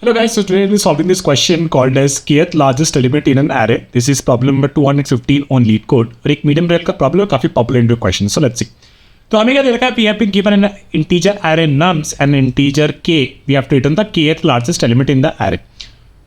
Hello guys, so today we'll be solving this question called as kth largest element in an array. This is problem number 215 on lead code. और एक medium level का problem है, काफी popular question. So let's see. तो हमें क्या दे रखा है, we have been given an integer array nums and an integer k. We have to return the kth largest element in the array.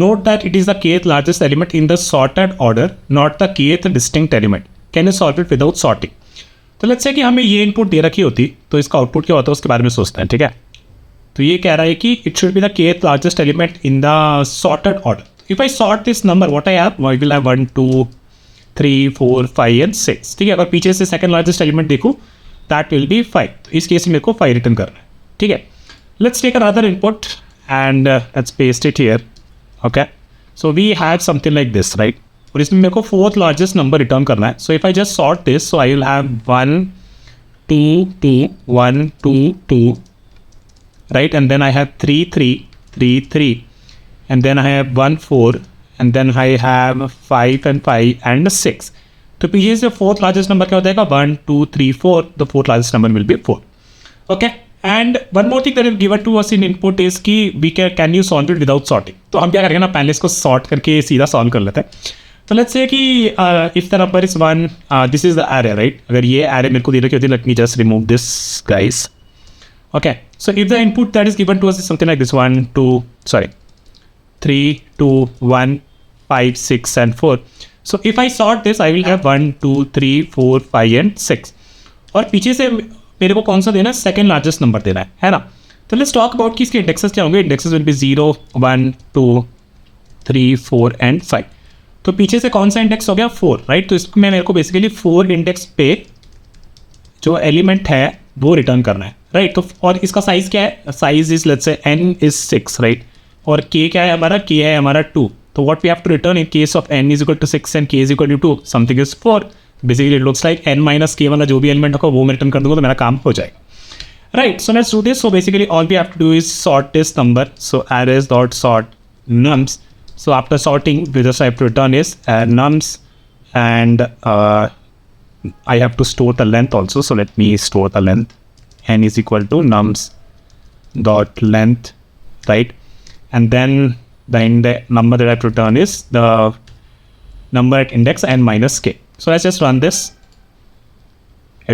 Note that it is the kth largest element in the sorted order, not the kth distinct element. Can you solve it without sorting? तो let's say कि हमें ये input दे रखी होती तो इसका output क्या होता है उसके बारे में सोचते हैं. ठीक है, तो ये कह रहा है कि it should be the kth largest element in the sorted order. If I sort this number what I have, I will have 1 2 3 4 5 and 6. ठीक है, अगर पीछे से सेकंड लार्जेस्ट एलिमेंट देखूँ दैट विल बी 5. तो इस केस में मेरे को 5 रिटर्न करना है. ठीक है, let's take another input and let's paste it here. Okay, so we have something like this right, और इसमें मेरे को फोर्थ लार्जेस्ट नंबर रिटर्न करना है. So if I just sort this, so I will have 1 2 2 1 2 2, right, and then I have 3 3 3 3, and then I have 1 4, and then I have 5 and 5 and 6. तो पीछे से fourth largest number क्या हो जाएगा, 1 2 3 4. The fourth largest number will be 4. Okay, and one more thing that is given to us in input is कि we can you solve it without sorting. तो हम क्या करेंगे ना, पहले इसको सॉर्ट करके सीधा सॉल्व कर लेते हैं. तो लेट्स से कि if the number is 1, this is the array right. अगर ये एरे मेरे को दे रखी होती है, late me just remove this guys. Okay, so if the input that is given to us is something like this 3 2 1 5 6 and 4. So if I sort this, I will have 1 2 3 4 5 and 6. और पीछे से मेरे को कौन सा देना है, सेकेंड लार्जेस्ट नंबर देना है ना. तो लेट्स टॉक अबाउट कि इसके इंडेक्सेस क्या होंगे. Indexes will be 0 1 2 3 4 and 5. तो पीछे से कौन सा इंडेक्स हो गया, 4 राइट. तो इसमें मेरे को बेसिकली 4 इंडेक्स पे जो एलिमेंट है वो रिटर्न करना है राइट. तो और इसका साइज क्या है, size is let's say n is 6 right. और k क्या है हमारा, k है हमारा 2. तो what we have to return in case of n is equal to 6 and k is equal to 2, something is 4. Basically it looks like n minus k वाला जो भी एलिमेंट होगा वो मैं रिटर्न कर दूंगा तो मेरा काम हो जाएगा right. So let's do this. So basically all we have to do is sort this number. So arrays dot sort nums. So after sorting we just have to return is nums, and I have to store the length also. So let me store the length. N is equal to nums dot length right, and then the number that I have to return is the number at index n minus k. So let's just run this.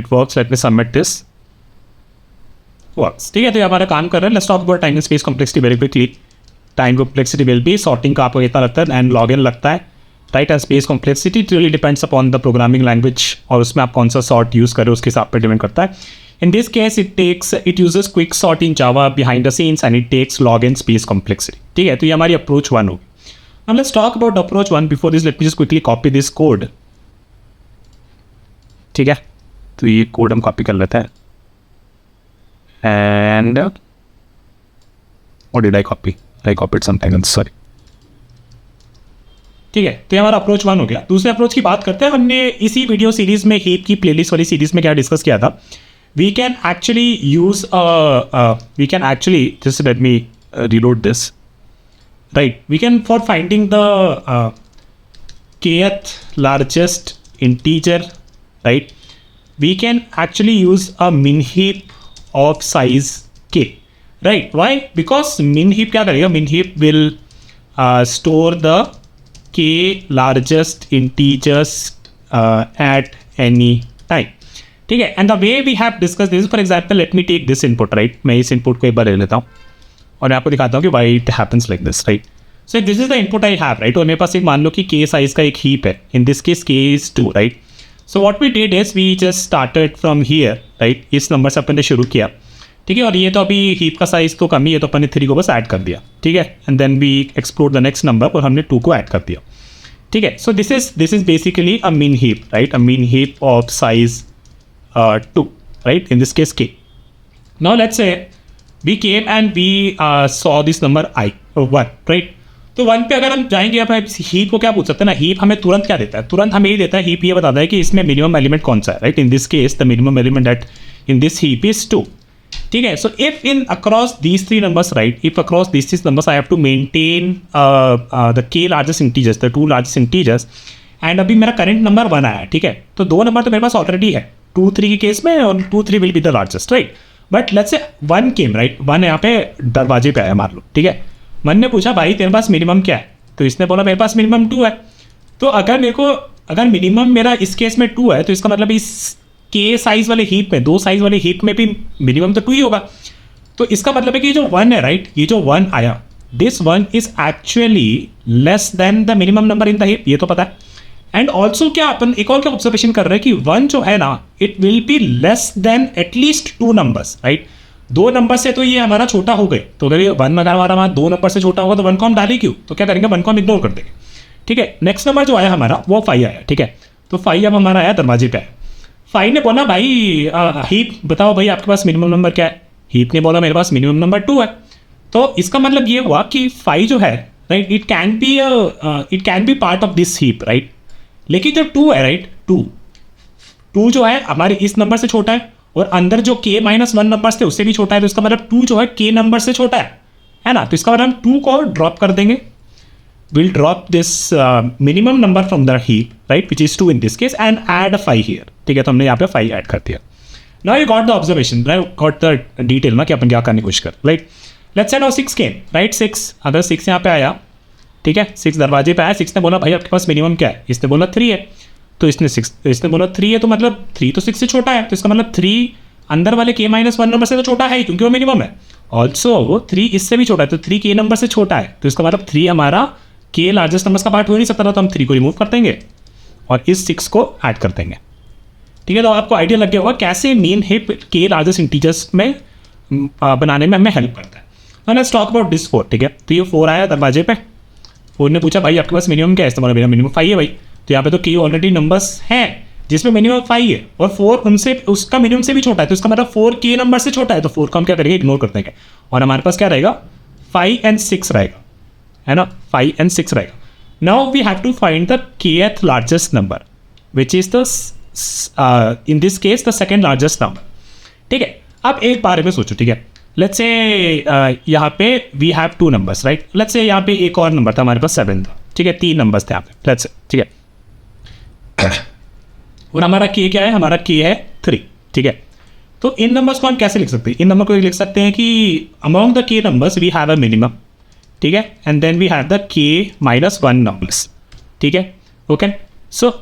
It works. Let me submit this. Works. ठीक है, तो ये हमारा काम कर रहा है. Let's talk about time and space complexity very quickly. Time complexity will be sorting का आपको इतना लगता है and log n लगता है right. And space complexity it really depends upon the programming language, और उसमें आप कौन सा सॉर्ट यूज़ करें उसके हिसाब पर डिपेंड करता है. In this case it uses quick sort in Java behind the scenes and it takes log n space complexity. ठीक है, तो ये हमारी अप्रोच 1 होगी. Now let's talk about approach 1. Before this let me just quickly copy this code. ठीक है, तो ये कोड हम कॉपी कर लेते हैं. And what did I copy, I copied something else, sorry. ठीक है, तो ये हमारा अप्रोच 1 हो गया. दूसरे अप्रोच की बात करते हैं. हमने इसी वीडियो सीरीज में हीप की प्लेलिस्ट वाली सीरीज में क्या डिस्कस किया था. We can actually use just let me reload this right. We can for finding the kth largest integer right, we can actually use a min heap of size k right. Why, because min heap क्या करेगा, min heap will store the k largest integers at any time. ठीक है, and the way we have discuss this, for example let me take this input right. मैं इस input को एक बार ले लेता हूँ और मैं आपको दिखाता हूँ कि why it happens like this right. So this is the input I have right. और मेरे पास एक मान लो कि k साइज का एक हीप है. In this case k is 2 right. So what we did is we just started from here right. इस number से अपन ने शुरू किया. ठीक है, और ये तो अभी हीप का साइज तो कम ही है, तो अपन ने 3 को बस ऐड कर दिया. ठीक है, and then we explore the next number और हमने 2 को ऐड कर दिया. ठीक है, so this is basically a min heap right. A min heap of size 2 right, in this case k. Now let's say we came and we saw this number i 1 right. तो 1 पे अगर हम जाएंगे, आप हीप को क्या पूछ सकते हैं ना, हीप हमें तुरंत क्या देता है, तुरंत हमें ये देता है, हीप ये बताता है कि इसमें मिनिमम एलिमेंट कौन सा है right. In this case the minimum element that in this heap is 2. ठीक है, so if in across these 3 numbers right, if across these 3 numbers I have to maintain the k largest integers, the 2 largest integers. And अभी मेरा current number 1 आया है. ठीक है, तो 2 number तो मेरे पास ऑलरेडी है 2 3 के केस में, और 2 3 will be the largest right. But let's say 1 came right. 1 यहाँ पे दरवाजे पे आया मान लो. ठीक है, मन ने पूछा भाई तेरे पास मिनिमम क्या है, तो इसने बोला मेरे पास मिनिमम 2 है। तो अगर मिनिमम मेरा इस केस में 2 है तो इसका मतलब इस के साइज वाले हीप में, 2 साइज वाले हीप में भी मिनिमम तो 2 ही होगा। तो इसका मतलब है कि जो 1 है राइट, ये जो 1 आया, this 1 is actually less than the minimum number in the heap, ये तो पता है। एंड ऑल्सो क्या अपन एक और क्या ऑब्जर्वेशन कर रहे हैं कि 1 जो है ना, it will be less than at least 2 numbers right. 2 number से तो ये हमारा छोटा हो गए, तो अगर ये 1 अगर हमारा 2 नंबर से छोटा होगा तो 1 को हम डालें क्यों, तो क्या करेंगे 1 को हम इग्नोर कर देंगे। ठीक है, नेक्स्ट नंबर जो आया हमारा वो 5 आया। ठीक है, तो 5 अब हमारा आया दरवाजे पे। 5 ने बोला भाई हीप बताओ भाई आपके पास मिनिमम नंबर क्या है। हीप ने बोला मेरे पास मिनिमम नंबर 2 है। तो इसका मतलब ये हुआ कि 5 जो है right, it can be part of this heap right. लेकिन जो 2 है राइट, 2 जो है हमारे इस नंबर से छोटा है और अंदर जो k-1 नंबर्स थे उससे भी छोटा है, तो इसका मतलब 2 जो है k नंबर से छोटा है ना। तो इसका मतलब हम 2 को ड्रॉप कर देंगे, will drop this minimum number from the heap right which is 2 in this case and add 5 here. ठीक है, तो हमने यहाँ पे 5 ऐड कर दिया। Now you got the observation, got the detail ना कि अपन क्या करने की कोशिश कर राइट। लेट्स से नाउ 6 केम राइट, 6 अगर 6 यहाँ पे आया, ठीक है, 6 दरवाजे पे आया। 6 ने बोला भाई आपके पास मिनिमम क्या है, इसने बोला 3 है। तो इसने बोला 3 है, तो मतलब 3 तो 6 से छोटा है, तो इसका मतलब 3 अंदर वाले k-1 नंबर से तो छोटा है ही क्योंकि वो मिनिमम है। ऑल्सो वो 3 इससे भी छोटा है, तो 3 k नंबर से छोटा है, तो इसका मतलब 3 हमारा k लार्जेस्ट नंबर का पार्ट हो नहीं सकता था, तो हम 3 को रिमूव कर देंगे और इस 6 को ऐड कर देंगे। ठीक है, तो आपको आइडिया लग गया होगा कैसे mean heap k largest integers में बनाने में हमें हेल्प करता है। Let's talk about this 4। ठीक है, तो ये 4 आया दरवाजे पे। 4 ने पूछा भाई आपके पास मिनिमम क्या है, इसका मतलब मिनिमम 5 है भाई। तो यहाँ पे तो k ऑलरेडी नंबर्स हैं जिसमें मिनिमम 5 है और 4 उनसे उसका मिनिमम से भी छोटा है, तो इसका मतलब 4 k नंबर से छोटा है, तो 4 को हम क्या करेंगे इग्नोर कर देंगे और हमारे पास क्या रहेगा 5 and 6 रहेगा, है ना, 5 and 6 रहेगा। Now we have to find the kth largest number which is the in this case the second largest number. ठीक है, अब एक बारे में सोचो। ठीक है, लेट्स से यहाँ पे we have 2 numbers right. Let's say यहाँ पे एक और नंबर था हमारे पास 7 था। ठीक है, 3 नंबर्स थे यहाँ पे लेट्स से। ठीक है, और हमारा k क्या है, हमारा k है 3। ठीक है, तो इन नंबर्स को हम कैसे लिख सकते हैं, इन नंबर को लिख सकते हैं कि among the k numbers we have a minimum. ठीक है, and then we have the k-1 numbers. ठीक है, ओके। सो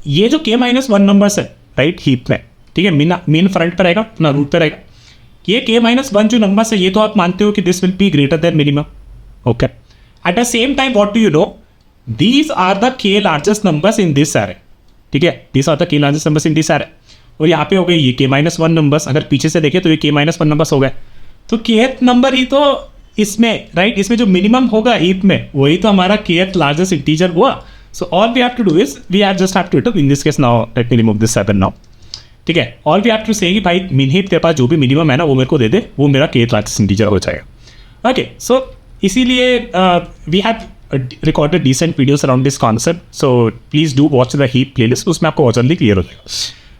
ये जो k-1 नंबर्स है राइट हीप में, ठीक है, मीन फ्रंट पर रहेगा, अपना रूट पर रहेगा। ये k-1 जो नंबर्स है ये तो आप मानते हो कि this will be greater than minimum. Okay, at the same time what do you know, these are the k largest numbers in this array. ठीक है, these are the k largest numbers in this array. और यहाँ पे हो गए ये k-1 numbers, अगर पीछे से देखें तो ये k-1 नंबर्स हो गए। तो kth नंबर ही तो इसमें राइट, इसमें जो मिनिमम होगा हीप में वही तो हमारा kth लार्जेस्ट इंटीजर हुआ। So all we have to do is we have just have to in this case now let me remove this 7 now. ठीक है, ऑल वी हैव टू से कि भाई मिन हीप तेरे पास जो भी मिनिमम है ना वो मेरे को दे दे, वो मेरा kth लार्जेस्ट इंटीजर हो जाएगा। ओके, सो इसीलिए we have recorded decent videos around this concept, so please do watch the heap playlist, उसमें आपको बहुत जल्दी क्लियर हो जाएगा।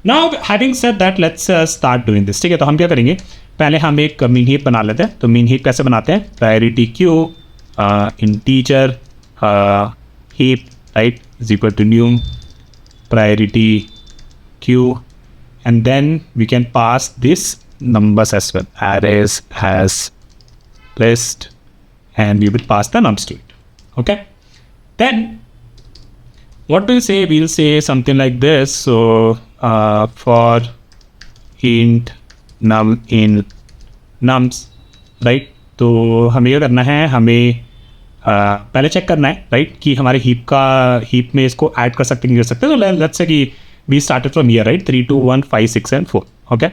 Now having said that, let's start doing this। ठीक है, तो हम क्या करेंगे, पहले हम एक मीन हीप बना लेते हैं। तो मीन हीप कैसे बनाते हैं, priority queue integer heap right is equal to new priority queue and then we can pass this numbers as well, arrays has list, and we will pass the nums to it. Okay, then what do you say, we'll say something like this. So for int num in nums right, तो हमें ये करना है, हमें पहले check करना है right कि हमारे हीप में इसको ऐड कर सकते नहीं कर सकते। तो लेट्स से कि we started from here right, 3 2 1 5 6 and 4। okay,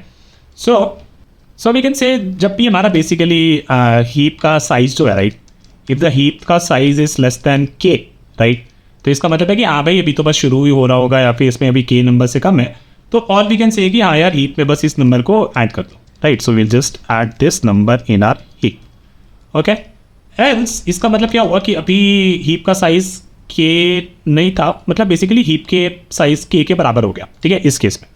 so we can say जब भी हमारा बेसिकली हीप का साइज जो है राइट, इफ द हीप का size is less than k right, तो इसका मतलब है कि हाँ भाई अभी तो बस शुरू ही हो रहा होगा या फिर इसमें अभी k नंबर से कम है। तो और वी कैन से कि हाँ यार हीप में बस इस नंबर को ऐड कर दो right. So will just add this number in are heap. Okay, else इसका मतलब क्या हुआ कि अभी हीप का साइज k नहीं था, मतलब बेसिकली हीप के साइज k के बराबर हो गया। ठीक है, इस केस में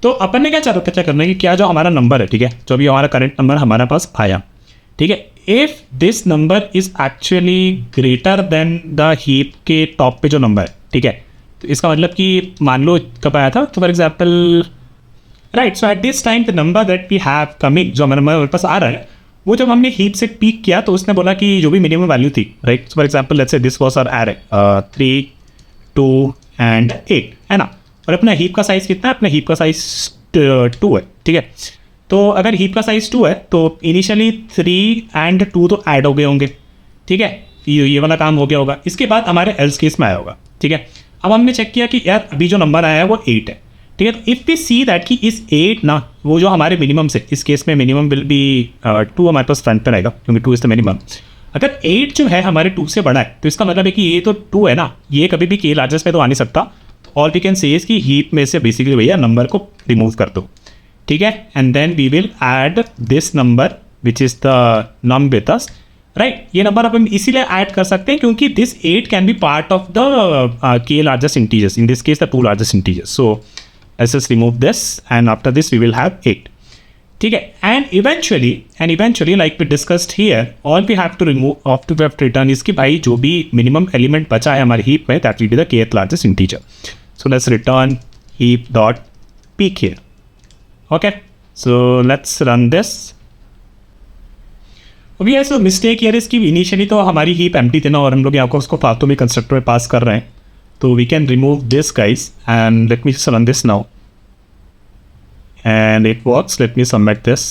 तो अपन ने क्या करना है कि क्या जो हमारा नंबर है, ठीक है, जो भी हमारा करंट नंबर हमारे पास आया, ठीक है, if this number is actually greater than the heap के टॉप पे जो नंबर है, ठीक है, तो इसका मतलब कि मान लो कब आया था, तो for example right, so at this time the number that we have coming, जो हमारे पास आ रहा है वो जब हमने हीप से पीक किया तो उसने बोला कि जो भी मिनिमम वैल्यू थी, right, for example let's say this was our array 3, 2 and 8 है ना, और अपना हीप का साइज़ कितना है, अपना हीप का साइज़ 2 है, ठीक है। तो अगर हीप का साइज़ 2 है तो इनिशियली 3 एंड 2 तो ऐड हो गए होंगे, ठीक है, ये वाला काम हो गया होगा। इसके बाद हमारे एल्स केस में आया होगा, ठीक है। अब हमने चेक किया कि यार अभी जो नंबर आया है वो 8 है, ठीक है। तो इफ़ वी सी दैट कि इस 8 ना वो जो हमारे मिनिमम से, इस केस में मिनिमम विल बी 2 हमारे पास फ्रंट पर रहेगा क्योंकि 2 इज़ द मिनिमम। अगर 8 जो है हमारे 2 से बड़ा है तो इसका मतलब है कि ये तो 2 है ना, ये कभी भी के लार्जेस्ट में तो आ नहीं सकता। All we can say is कि हीप में से बेसिकली भैया नंबर को रिमूव कर दो, ठीक है, and then we will add this number which is the num with us, right. ये नंबर अपन इसीलिए ऐड कर सकते हैं क्योंकि this 8 can be part of the K largest integers, in this case the 2 largest integers. So let's just remove this and after this we will have 8, ठीक है। And eventually like we discussed here, all we have to remove of to have return इसकी भाई जो भी minimum element बचा है हमारे heap में that will be the kth largest integer. So let's return heap dot peak here, okay. So let's run this. अभी ऐसा मिस्टेक यार इसकी, इनिशियली तो हमारी हीप एम्प्टी थी ना और हम लोग यहाँ को उसको फालतू में कंस्ट्रक्टर में पास कर रहे हैं, तो we can remove this guys and let me just run this now and it works. Let me submit this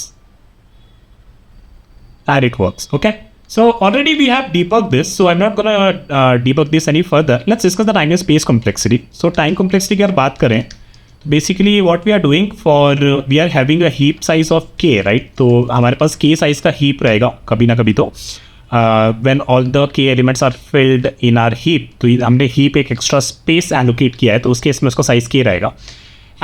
and it works, okay. So already we have debugged this, so I'm not gonna debug this any further. Let's discuss the time and space complexity. So time complexity की अगर बात करें, basically what we are doing for we are having a heap size of k, right? तो हमारे पास k size का heap रहेगा कभी ना कभी तो when all the k elements are filled in our heap, तो हमने heap एक extra space allocate किया है तो उस केस में उसका size k रहेगा।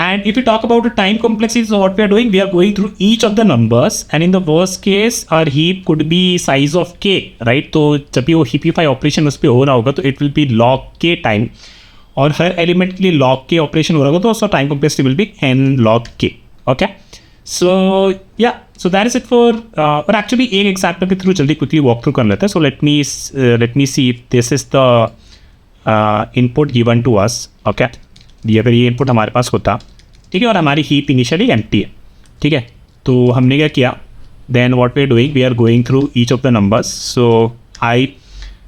And if we talk about the time complexity, so what we are doing, we are going through each of the numbers, and in the worst case, our heap could be size of k, right? तो जब भी वो heapify operation उस पर हो रहा होगा तो it will be log k time, और हर एलिमेंट के लिए log k operation हो रहा होगा तो उसका time complexity will be n log k, okay? So yeah, so that is it for और actually एक example के through जल्दी quickly walk through कर लेते हैं। So let me see if this is the input given to us, okay? ये अगर ये इनपुट हमारे पास होता, ठीक है, और हमारी हीप इनिशियली एम्प्टी है, ठीक है, तो हमने क्या किया, then what we are doing, we are going through each of the numbers. So I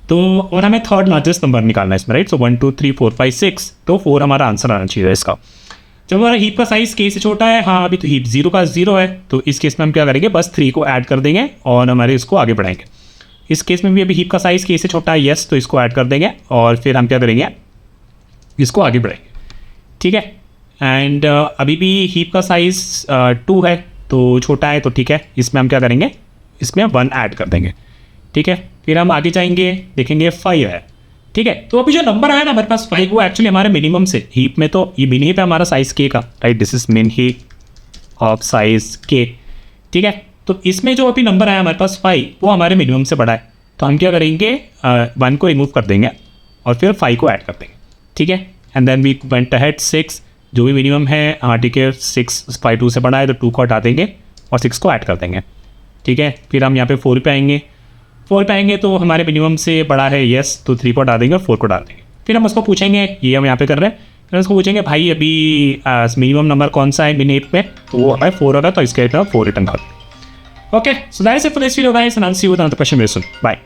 तो और हमें थर्ड लार्जेस्ट नंबर निकालना है इसमें, राइट। सो 1 2 3 4 5 6, तो 4 हमारा आंसर आना चाहिए इसका। जब हमारा हीप का साइज़ के से छोटा है, हाँ अभी तो हीप 0 का 0 है, तो इस केस में हम क्या करेंगे, बस 3 को ऐड कर देंगे और हमारे इसको आगे बढ़ाएंगे। इस केस में भी अभी हीप का साइज़ के से छोटा है, येस, तो इसको ऐड कर देंगे और फिर हम क्या करेंगे, इसको आगे बढ़ाएंगे, ठीक है। एंड अभी भी हीप का साइज़ 2 है तो छोटा है, तो ठीक है, इसमें हम क्या करेंगे, इसमें 1 ऐड कर देंगे, ठीक है। फिर हम आगे जाएंगे, देखेंगे 5 है, ठीक है। तो अभी जो नंबर आया ना हमारे पास 5, वो एक्चुअली हमारे मिनिमम से, हीप में तो ये मिन हीप है हमारा साइज़ के का, राइट, दिस इज मिन हीप ऑफ साइज़ के, ठीक है। तो इसमें जो अभी नंबर आया हमारे पास 5, वो हमारे मिनिमम से बड़ा है, तो हम क्या करेंगे, 1 को रिमूव कर देंगे और फिर 5 को ऐड कर देंगे, ठीक है। And then we went ahead 6, जो भी मिनिमम है, हाँ ठीक है, 6 5 2 से बड़ा है तो 2 को हटा देंगे और 6 को ऐड कर देंगे, ठीक है। फिर हम यहाँ पे 4 पे आएंगे, 4 पे आएंगे तो हमारे मिनिमम से बड़ा है, येस, तो 3 को हटा देंगे और 4 को डाल देंगे। फिर हम उसको पूछेंगे, ये हम यहाँ पे कर रहे हैं, फिर उसको पूछेंगे भाई अभी मिनिमम नंबर कौन सा है मिन हीप में, तो वो हमारे 4 होगा, तो इसके 4 रिटर्न कर देंगे। Okay, so that is it for this video guys, and I will see you with another question very soon. Bye.